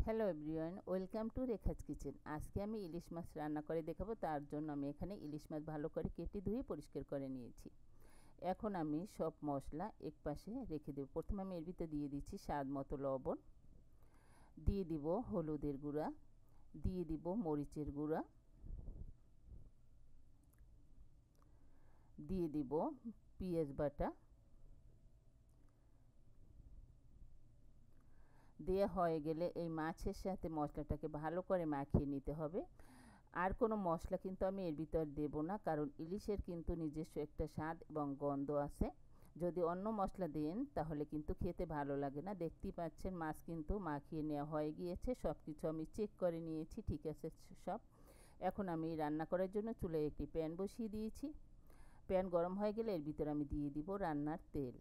Hello everyone, welcome to Rekha's kitchen. আজকে আমি ইলিশ মাছ রান্না করে দেখাবো। তার জন্য আমি এখানে ইলিশ মাছ ভালো করে কেটে ধুয়ে পরিষ্কার করে নিয়েছি। এখন আমি সব মশলা এক পাশে রেখে দেব। প্রথমে আমি এর ভিতরে দিয়ে দিচ্ছি স্বাদ মতো লবণ, দিয়ে দিব হলুদের গুঁড়া, দিয়ে দিব মরিচের গুঁড়া, দিয়ে দিব পেঁয়াজ বাটা। দেওয়া হয়ে গেলে এই মাছের সাথে মশলাটাকে ভালো করে মাখিয়ে নিতে হবে। আর কোনো মশলা কিন্তু আমি এর ভিতর দেব না, কারণ ইলিশের কিন্তু নিজস্ব একটা স্বাদ এবং গন্ধ আছে। যদি অন্য মশলা দেন তাহলে কিন্তু খেতে ভালো লাগে না। দেখতেই পাচ্ছেন মাছ কিন্তু মাখিয়ে নেওয়া হয়ে গিয়েছে। সব কিছু আমি চেক করে নিয়েছি, ঠিক আছে সব। এখন আমি রান্না করার জন্য চুলায় একটি প্যান বসিয়ে দিয়েছি। প্যান গরম হয়ে গেলে এর ভিতরে আমি দিয়ে দিব রান্নার তেল।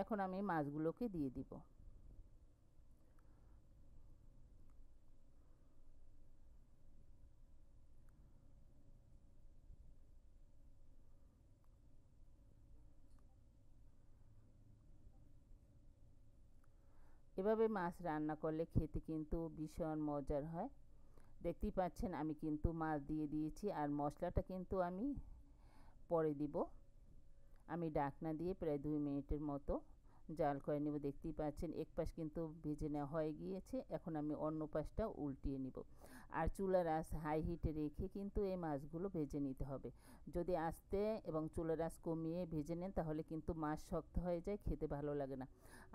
এখন আমি মাছগুলোকে দিয়ে দিব। এভাবে মাছ রান্না করলে খেতে কিন্তু ভীষণ মজার হয়। দেখতেই পাচ্ছেন আমি কিন্তু মাছ দিয়ে দিয়েছি, আর মশলাটা কিন্তু আমি পরে দিব। আমি ঢাকনা দিয়ে প্রায় 2 মিনিটের মতো জাল করে নেব। দেখতেই পাচ্ছেন এক পাশ কিন্তু ভেজে নেওয়া হয়ে গিয়েছে। এখন আমি অন্য পাশটা উল্টিয়ে নিব। আর চুলার আঁচ হাই হিটে রেখে কিন্তু এই মাছগুলো ভেজে নিতে হবে। যদি আস্তে এবং চুলার আঁচ কমিয়ে ভেজে নেন তাহলে কিন্তু মাছ শক্ত হয়ে যায়, খেতে ভালো লাগে না।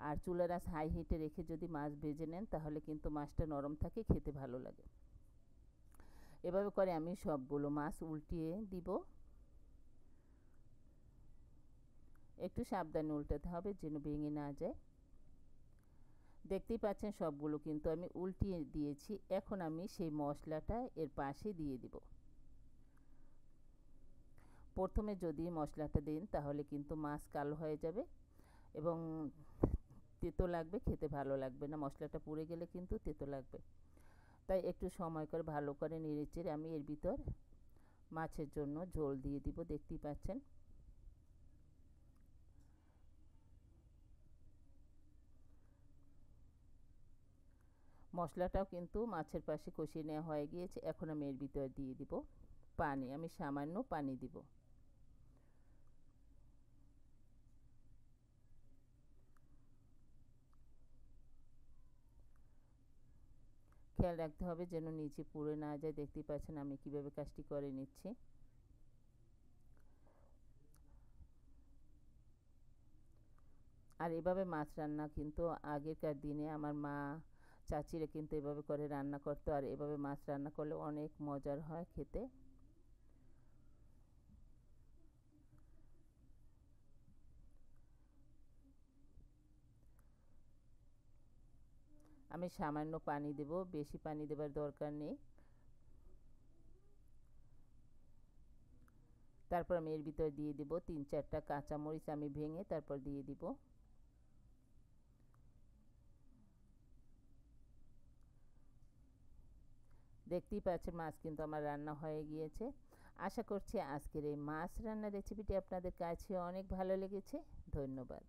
আর চুলার আঁচ হাই হিটে রেখে যদি মাছ ভেজে নেন তাহলে কিন্তু মাছটা নরম থাকে, খেতে ভালো লাগে। এভাবে করে আমি সবগুলো মাছ উল্টিয়ে দিব। একটু সাবধানে উল্টাতে হবে যেন ভেঙে না যায়। দেখতেই পাচ্ছেন সবগুলো কিন্তু আমি উল্টিয়ে দিয়েছি। এখন আমি সেই মশলাটা এর পাশে দিয়ে দিব। প্রথমে যদি মশলাটা দেন তাহলে কিন্তু মাছ কালো হয়ে যাবে এবং তেতো লাগবে, খেতে ভালো লাগবে না। মশলাটা পুড়ে গেলে কিন্তু তেতো লাগবে। তাই একটু সময় করে ভালো করে নেড়েচেড়ে আমি এর ভিতর মাছের জন্য ঝোল দিয়ে দিব। দেখতেই পাচ্ছেন মশলাটাও কিন্তু মাছের পাশে কষিয়ে নেওয়া হয়ে গিয়েছে। এখন আমি এর ভিতরে দিয়ে দিব পানি। আমি সামান্য পানি দিব। খেয়াল রাখতে হবে যেন নিচে পুড়ে না যায়। দেখতেই পাচ্ছেন আমি কিভাবে কাজটি করে নিচ্ছি। আর এভাবে মাছ রান্না কিন্তু আগেকার দিনে আমার মা চাচিরা কিন্তু এভাবে করে রান্না করতো, আর এভাবে মাছ রান্না করলে অনেক মজার হয় খেতে। আমি সামান্য পানি দেব, বেশি পানি দেবার দরকার নেই। তারপর আমি এর ভিতরে দিয়ে দিব 3-4টা কাঁচামরিচ আমি ভেঙে তারপর দিয়ে দিব। দেখতেই পাচ্ছেন মাছ কিন্তু আমার রান্না হয়ে গিয়েছে। আশা করছি আজকের এই মাছ রান্নার রেসিপিটি আপনাদের কাছে অনেক ভালো লেগেছে। ধন্যবাদ।